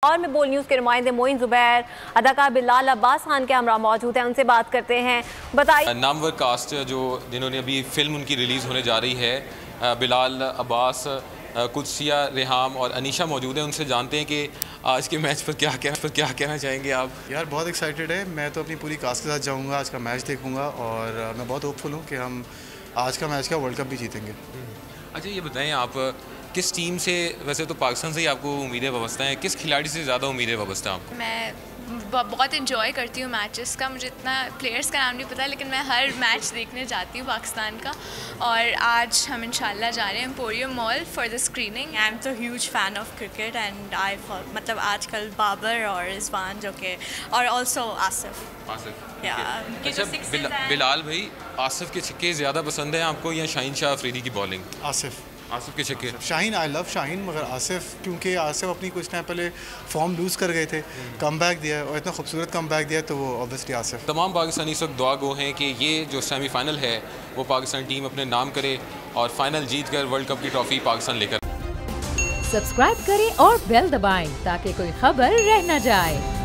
और में बोल न्यूज़ के नुमाइंदे मोइन जुबैर, अदाकार बिलाल अब्बास खान के हमरा मौजूद हैं, उनसे बात करते हैं। बताइए, नामवर कास्ट जिन्होंने अभी फिल्म उनकी रिलीज़ होने जा रही है, बिलाल अब्बास, कुदसिया, रेहाम और अनीशा मौजूद हैं। उनसे जानते हैं कि आज के मैच पर क्या कहना चाहेंगे आप। यार बहुत एक्साइटेड है, मैं तो अपनी पूरी कास्ट के साथ जाऊंगा, आज का मैच देखूंगा और मैं बहुत होपफुल हूँ कि हम आज का मैच का वर्ल्ड कप भी जीतेंगे। अच्छा, ये बताएं आप किस टीम से, वैसे तो पाकिस्तान से ही आपको उम्मीदें वाबस्ता हैं, किस खिलाड़ी से ज़्यादा उम्मीदें वाबस्ता हैं आपको? मैं बहुत इन्जॉय करती हूँ मैचेस का। मुझे इतना प्लेयर्स का नाम नहीं पता, लेकिन मैं हर मैच देखने जाती हूँ पाकिस्तान का। और आज हम इंशाल्लाह जा रहे हैं Emporium mall for the screening. I am तो huge fan of cricket and I मतलब आजकल बाबर और रिजवान जो के और ऑल्सो आसिफ। अच्छा, बिलाल भाई, आसिफ के छक्के ज़्यादा पसंद हैं आपको या शाहीन शाह अफरीदी की बॉलिंग? आसिफ के छक्के। शाहीन, आई लव शाहीन, मगर आसिफ, क्योंकि आसिफ अपनी कुछ टाइम पहले फॉर्म लूज़ कर गए थे, कम बैक दिया और इतना खूबसूरत कम बैक दिया, तो वो ऑब्वियसली आसिफ। तमाम पाकिस्तानी इस वक्त दुआ गो हैं कि ये जो सेमीफाइनल है वो पाकिस्तान टीम अपने नाम करे और फाइनल जीत कर वर्ल्ड कप की ट्रॉफी पाकिस्तान लेकर। सब्सक्राइब करें और बेल दबाएं ताकि कोई खबर रह न जाए।